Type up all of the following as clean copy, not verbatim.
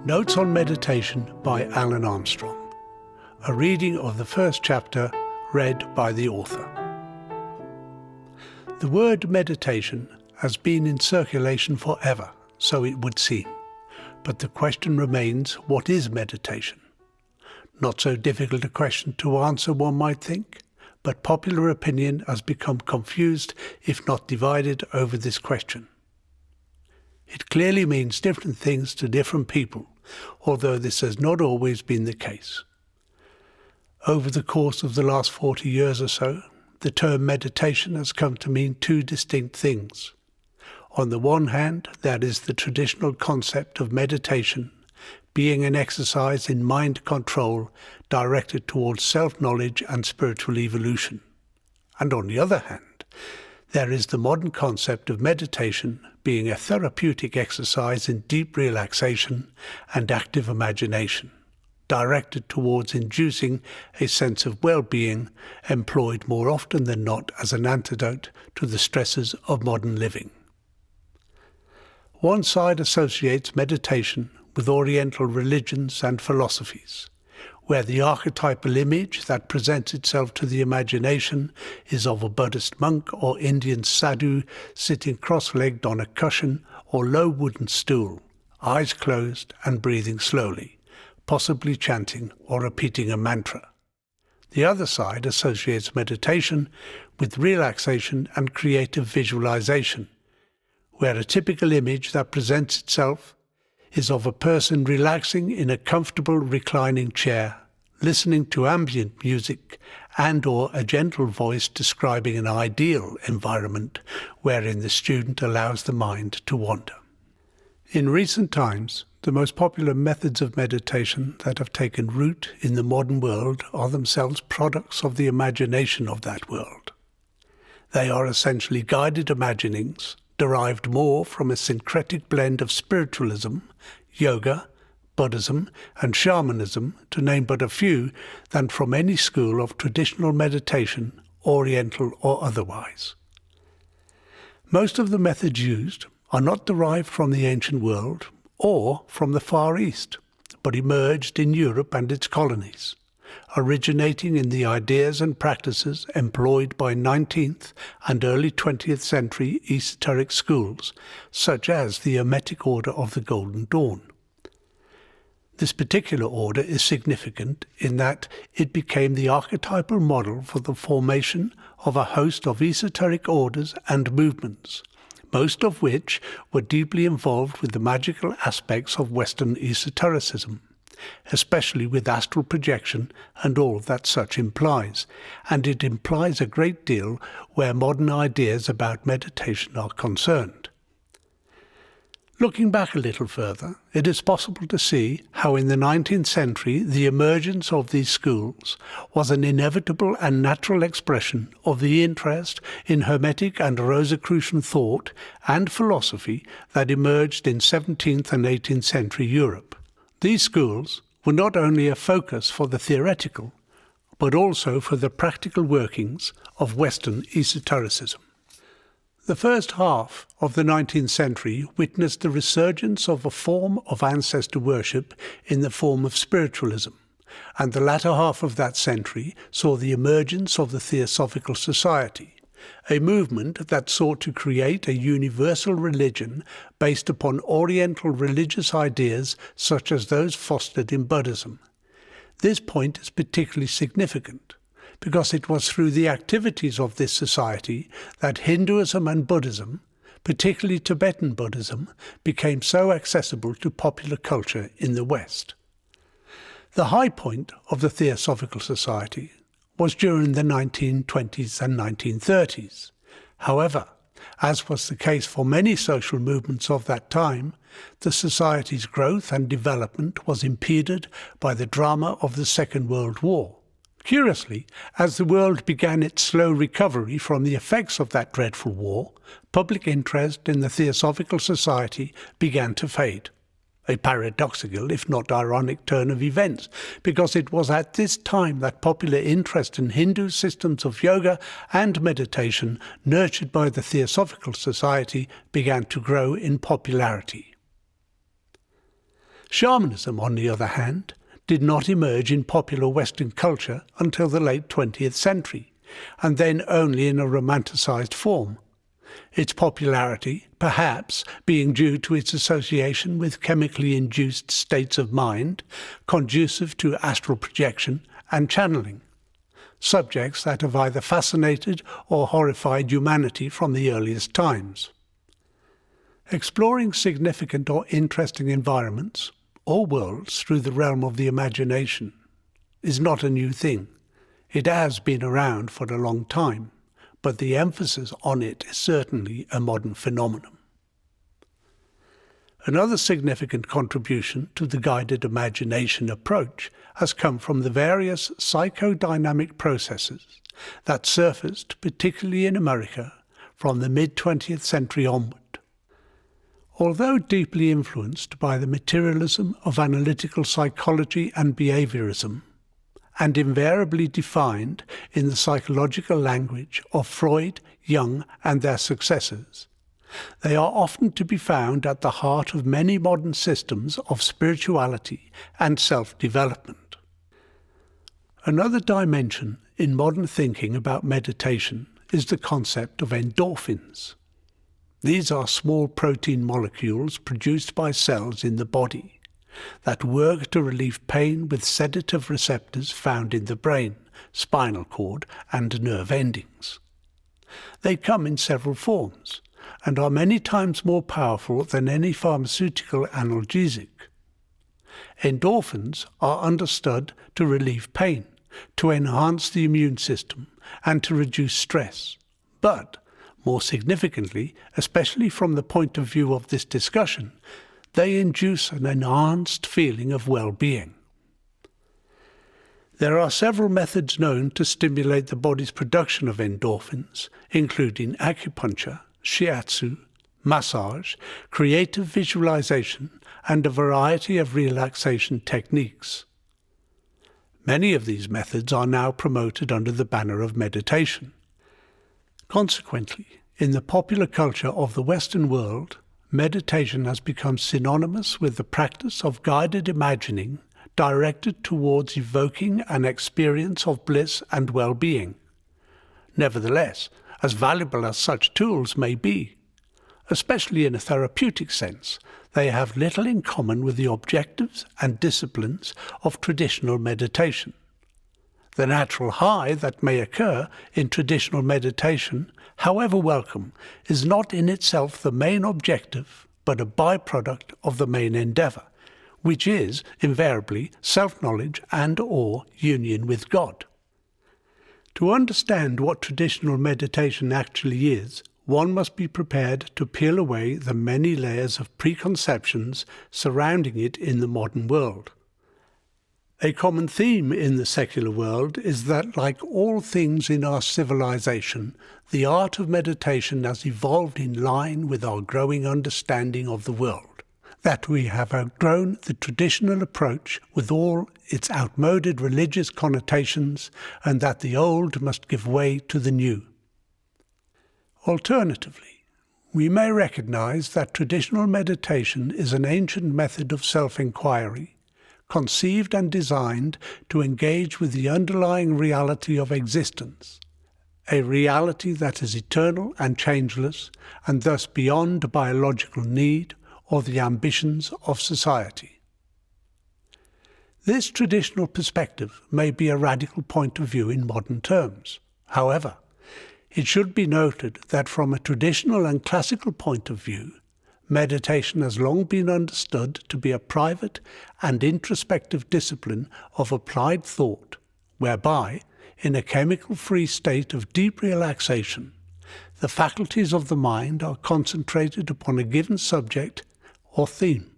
Notes on Meditation by Allan Armstrong. A reading of the first chapter read by the author. The word meditation has been in circulation forever, so it would seem. But the question remains, what is meditation? Not so difficult a question to answer, one might think, but popular opinion has become confused, if not divided, over this question. It clearly means different things to different people, although this has not always been the case. Over the course of the last 40 years or so, the term meditation has come to mean two distinct things. On the one hand, there is the traditional concept of meditation being an exercise in mind control directed towards self-knowledge and spiritual evolution. And on the other hand, there is the modern concept of meditation being a therapeutic exercise in deep relaxation and active imagination, directed towards inducing a sense of well-being, employed more often than not as an antidote to the stresses of modern living. One side associates meditation with Oriental religions and philosophies, where the archetypal image that presents itself to the imagination is of a Buddhist monk or Indian sadhu sitting cross-legged on a cushion or low wooden stool, eyes closed and breathing slowly, possibly chanting or repeating a mantra. The other side associates meditation with relaxation and creative visualization, where a typical image that presents itself is of a person relaxing in a comfortable reclining chair, listening to ambient music and/or a gentle voice describing an ideal environment wherein the student allows the mind to wander. In recent times, the most popular methods of meditation that have taken root in the modern world are themselves products of the imagination of that world. They are essentially guided imaginings derived more from a syncretic blend of spiritualism, yoga, Buddhism and shamanism, to name but a few, than from any school of traditional meditation, Oriental or otherwise. Most of the methods used are not derived from the ancient world or from the Far East, but emerged in Europe and its colonies, originating in the ideas and practices employed by 19th and early 20th century esoteric schools, such as the Hermetic Order of the Golden Dawn. This particular order is significant in that it became the archetypal model for the formation of a host of esoteric orders and movements, most of which were deeply involved with the magical aspects of Western esotericism, especially with astral projection and all that such implies, and it implies a great deal where modern ideas about meditation are concerned. Looking back a little further, it is possible to see how in the 19th century the emergence of these schools was an inevitable and natural expression of the interest in Hermetic and Rosicrucian thought and philosophy that emerged in 17th and 18th century Europe. These schools were not only a focus for the theoretical, but also for the practical workings of Western esotericism. The first half of the 19th century witnessed the resurgence of a form of ancestor worship in the form of spiritualism, and the latter half of that century saw the emergence of the Theosophical Society, a movement that sought to create a universal religion based upon Oriental religious ideas such as those fostered in Buddhism. This point is particularly significant, because it was through the activities of this society that Hinduism and Buddhism, particularly Tibetan Buddhism, became so accessible to popular culture in the West. The high point of the Theosophical Society was during the 1920s and 1930s. However, as was the case for many social movements of that time, the society's growth and development was impeded by the drama of the Second World War. Curiously, as the world began its slow recovery from the effects of that dreadful war, public interest in the Theosophical Society began to fade. A paradoxical, if not ironic, turn of events, because it was at this time that popular interest in Hindu systems of yoga and meditation, nurtured by the Theosophical Society, began to grow in popularity. Shamanism, on the other hand, did not emerge in popular Western culture until the late 20th century, and then only in a romanticized form. Its popularity, perhaps, being due to its association with chemically induced states of mind conducive to astral projection and channeling, subjects that have either fascinated or horrified humanity from the earliest times. Exploring significant or interesting environments or worlds through the realm of the imagination is not a new thing. It has been around for a long time, but the emphasis on it is certainly a modern phenomenon. Another significant contribution to the guided imagination approach has come from the various psychodynamic processes that surfaced, particularly in America, from the mid-20th century onward. Although deeply influenced by the materialism of analytical psychology and behaviorism, and invariably defined in the psychological language of Freud, Jung, and their successors, they are often to be found at the heart of many modern systems of spirituality and self-development. Another dimension in modern thinking about meditation is the concept of endorphins. These are small protein molecules produced by cells in the body that work to relieve pain with sedative receptors found in the brain, spinal cord, and nerve endings. They come in several forms and are many times more powerful than any pharmaceutical analgesic. Endorphins are understood to relieve pain, to enhance the immune system, and to reduce stress. But more significantly, especially from the point of view of this discussion, they induce an enhanced feeling of well-being. There are several methods known to stimulate the body's production of endorphins, including acupuncture, shiatsu, massage, creative visualization, and a variety of relaxation techniques. Many of these methods are now promoted under the banner of meditation. Consequently, in the popular culture of the Western world, meditation has become synonymous with the practice of guided imagining directed towards evoking an experience of bliss and well-being. Nevertheless, as valuable as such tools may be, especially in a therapeutic sense, they have little in common with the objectives and disciplines of traditional meditation. The natural high that may occur in traditional meditation, however welcome, is not in itself the main objective, but a byproduct of the main endeavor, which is, invariably, self-knowledge and/or union with God. To understand what traditional meditation actually is, one must be prepared to peel away the many layers of preconceptions surrounding it in the modern world. A common theme in the secular world is that, like all things in our civilization, the art of meditation has evolved in line with our growing understanding of the world, that we have outgrown the traditional approach with all its outmoded religious connotations, and that the old must give way to the new. Alternatively, we may recognize that traditional meditation is an ancient method of self-inquiry, conceived and designed to engage with the underlying reality of existence, a reality that is eternal and changeless, and thus beyond biological need or the ambitions of society. This traditional perspective may be a radical point of view in modern terms. However, it should be noted that from a traditional and classical point of view, meditation has long been understood to be a private and introspective discipline of applied thought, whereby, in a chemical-free state of deep relaxation, the faculties of the mind are concentrated upon a given subject or theme.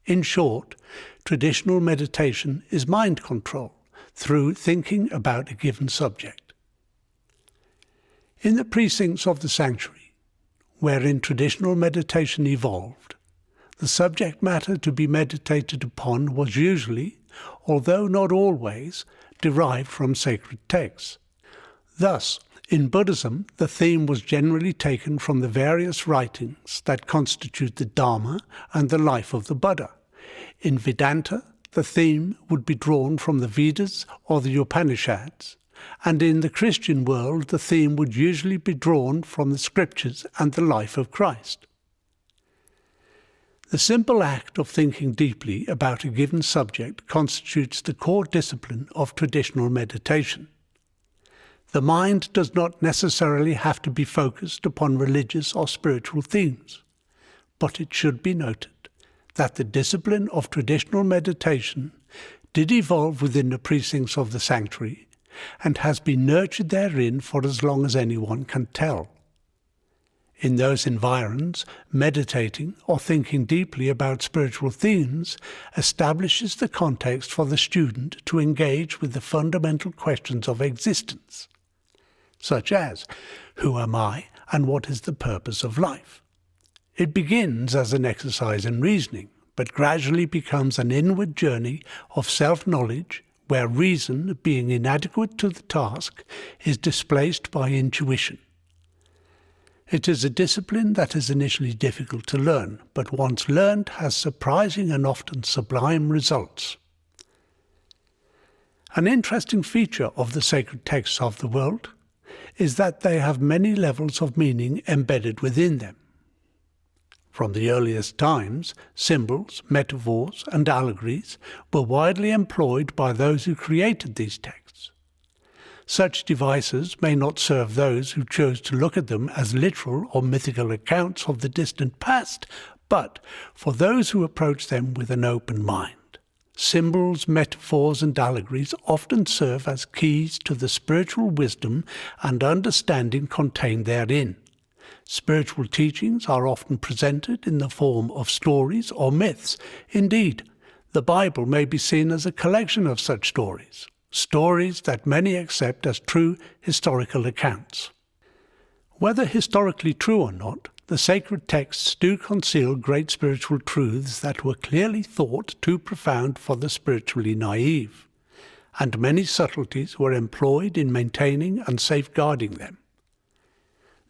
In short, traditional meditation is mind control through thinking about a given subject. In the precincts of the sanctuary, wherein traditional meditation evolved, the subject matter to be meditated upon was usually, although not always, derived from sacred texts. Thus, in Buddhism, the theme was generally taken from the various writings that constitute the Dharma and the life of the Buddha, In Vedanta, the theme would be drawn from the Vedas or the Upanishads, and in the Christian world the theme would usually be drawn from the scriptures and the life of Christ. The simple act of thinking deeply about a given subject constitutes the core discipline of traditional meditation. The mind does not necessarily have to be focused upon religious or spiritual themes, but it should be noted that the discipline of traditional meditation did evolve within the precincts of the sanctuary and has been nurtured therein for as long as anyone can tell. In those environs, meditating or thinking deeply about spiritual themes establishes the context for the student to engage with the fundamental questions of existence, such as, who am I and what is the purpose of life? It begins as an exercise in reasoning, but gradually becomes an inward journey of self-knowledge where reason, being inadequate to the task, is displaced by intuition. It is a discipline that is initially difficult to learn, but once learned has surprising and often sublime results. An interesting feature of the sacred texts of the world is that they have many levels of meaning embedded within them. From the earliest times, symbols, metaphors, and allegories were widely employed by those who created these texts. Such devices may not serve those who chose to look at them as literal or mythical accounts of the distant past, but for those who approach them with an open mind. Symbols, metaphors, and allegories often serve as keys to the spiritual wisdom and understanding contained therein. Spiritual teachings are often presented in the form of stories or myths. Indeed, the Bible may be seen as a collection of such stories, stories that many accept as true historical accounts. Whether historically true or not, the sacred texts do conceal great spiritual truths that were clearly thought too profound for the spiritually naive, and many subtleties were employed in maintaining and safeguarding them.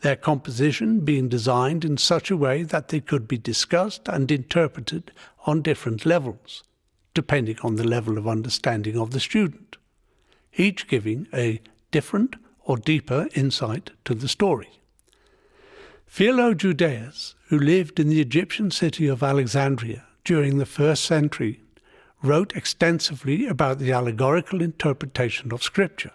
Their composition being designed in such a way that they could be discussed and interpreted on different levels, depending on the level of understanding of the student, each giving a different or deeper insight to the story. Philo Judaeus, who lived in the Egyptian city of Alexandria during the 1st century, wrote extensively about the allegorical interpretation of Scripture.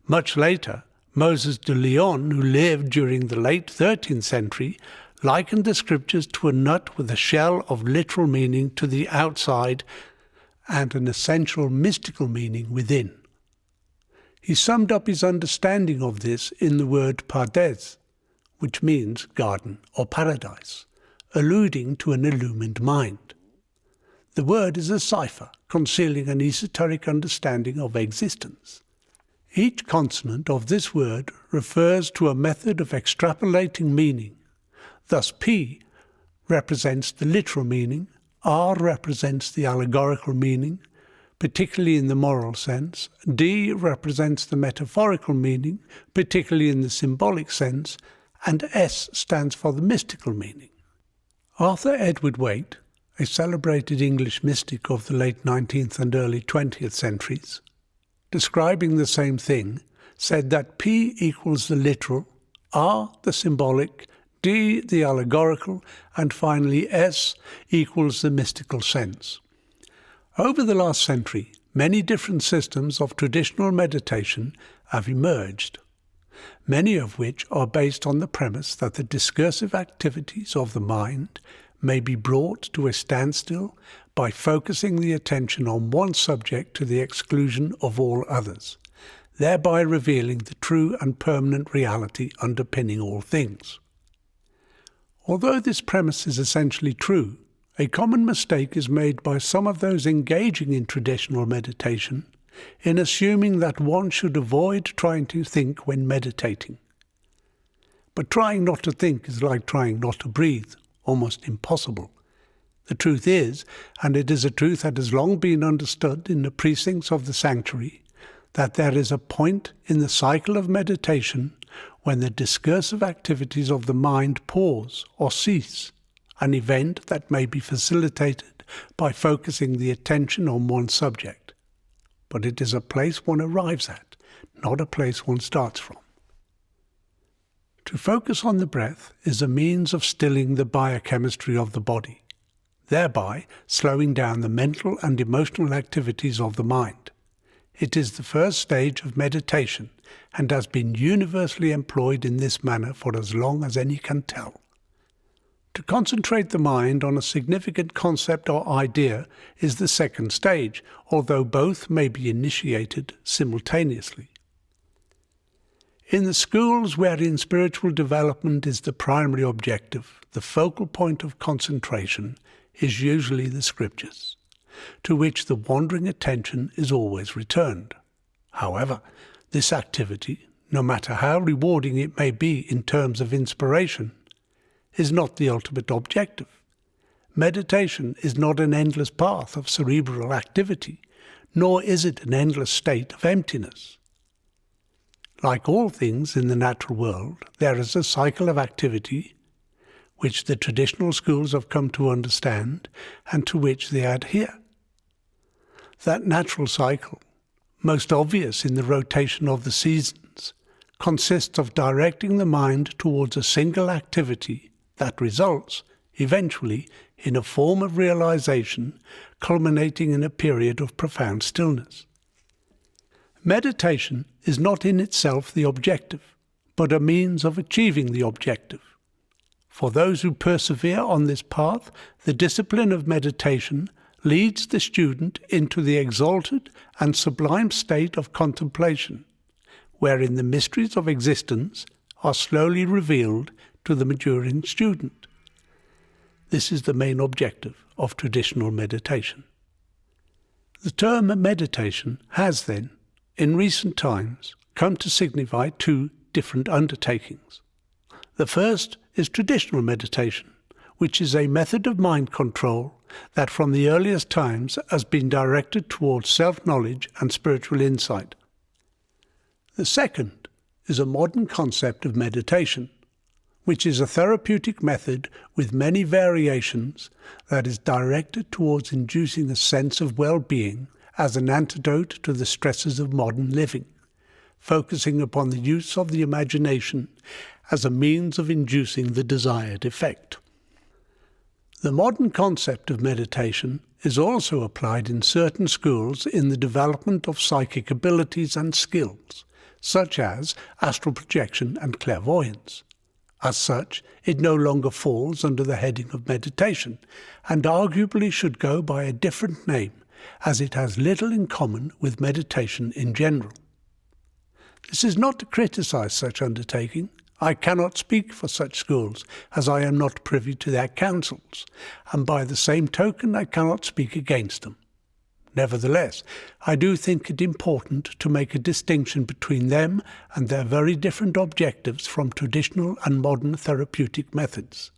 Much later, Moses de Leon, who lived during the late 13th century, likened the Scriptures to a nut with a shell of literal meaning to the outside and an essential mystical meaning within. He summed up his understanding of this in the word pardes, which means garden or paradise, alluding to an illumined mind. The word is a cipher concealing an esoteric understanding of existence. Each consonant of this word refers to a method of extrapolating meaning. Thus P represents the literal meaning, R represents the allegorical meaning, particularly in the moral sense, D represents the metaphorical meaning, particularly in the symbolic sense, and S stands for the mystical meaning. Arthur Edward Waite, a celebrated English mystic of the late 19th and early 20th centuries, describing the same thing, said that P equals the literal, R the symbolic, D the allegorical, and finally S equals the mystical sense. Over the last century, many different systems of traditional meditation have emerged, many of which are based on the premise that the discursive activities of the mind may be brought to a standstill by focusing the attention on one subject to the exclusion of all others, thereby revealing the true and permanent reality underpinning all things. Although this premise is essentially true, a common mistake is made by some of those engaging in traditional meditation in assuming that one should avoid trying to think when meditating. But trying not to think is like trying not to breathe, almost impossible. The truth is, and it is a truth that has long been understood in the precincts of the sanctuary, that there is a point in the cycle of meditation when the discursive activities of the mind pause or cease, an event that may be facilitated by focusing the attention on one subject. But it is a place one arrives at, not a place one starts from. To focus on the breath is a means of stilling the biochemistry of the body, thereby slowing down the mental and emotional activities of the mind. It is the first stage of meditation and has been universally employed in this manner for as long as any can tell. To concentrate the mind on a significant concept or idea is the second stage, although both may be initiated simultaneously. In the schools wherein spiritual development is the primary objective, the focal point of concentration is usually the scriptures, to which the wandering attention is always returned. However, this activity, no matter how rewarding it may be in terms of inspiration, is not the ultimate objective. Meditation is not an endless path of cerebral activity, nor is it an endless state of emptiness. Like all things in the natural world, there is a cycle of activity which the traditional schools have come to understand and to which they adhere. That natural cycle, most obvious in the rotation of the seasons, consists of directing the mind towards a single activity that results, eventually, in a form of realization culminating in a period of profound stillness. Meditation is not in itself the objective, but a means of achieving the objective. For those who persevere on this path, the discipline of meditation leads the student into the exalted and sublime state of contemplation, wherein the mysteries of existence are slowly revealed to the maturing student. This is the main objective of traditional meditation. The term meditation has then, in recent times, come to signify two different undertakings. The first is traditional meditation, which is a method of mind control that from the earliest times has been directed towards self-knowledge and spiritual insight. The second is a modern concept of meditation, which is a therapeutic method with many variations that is directed towards inducing a sense of well-being as an antidote to the stresses of modern living, focusing upon the use of the imagination as a means of inducing the desired effect. The modern concept of meditation is also applied in certain schools in the development of psychic abilities and skills, such as astral projection and clairvoyance. As such, it no longer falls under the heading of meditation, and arguably should go by a different name, as it has little in common with meditation in general. This is not to criticize such undertaking. I cannot speak for such schools, as I am not privy to their counsels, and by the same token I cannot speak against them. Nevertheless, I do think it important to make a distinction between them and their very different objectives from traditional and modern therapeutic methods.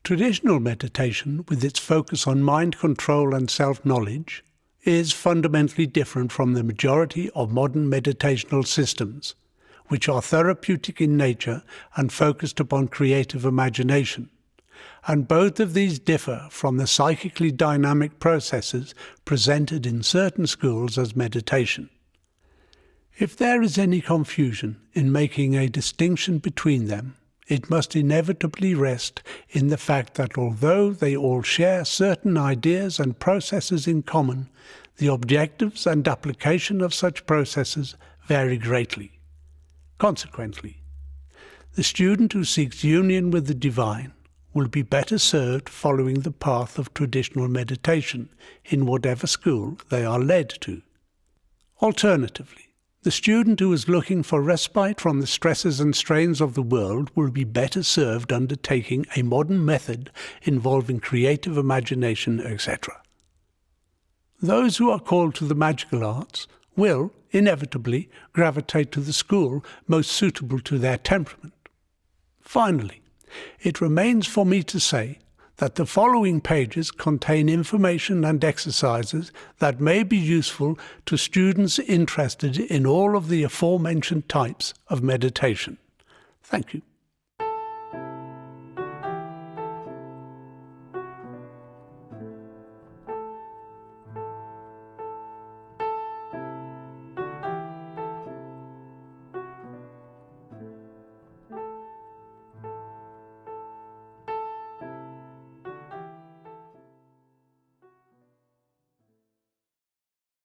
Traditional meditation, with its focus on mind control and self-knowledge, is fundamentally different from the majority of modern meditational systems, which are therapeutic in nature and focused upon creative imagination. And both of these differ from the psychically dynamic processes presented in certain schools as meditation. If there is any confusion in making a distinction between them, it must inevitably rest in the fact that although they all share certain ideas and processes in common, the objectives and application of such processes vary greatly. Consequently, the student who seeks union with the divine will be better served following the path of traditional meditation in whatever school they are led to. Alternatively, the student who is looking for respite from the stresses and strains of the world will be better served undertaking a modern method involving creative imagination, etc. Those who are called to the magical arts will, inevitably, gravitate to the school most suitable to their temperament. Finally, it remains for me to say that the following pages contain information and exercises that may be useful to students interested in all of the aforementioned types of meditation. Thank you.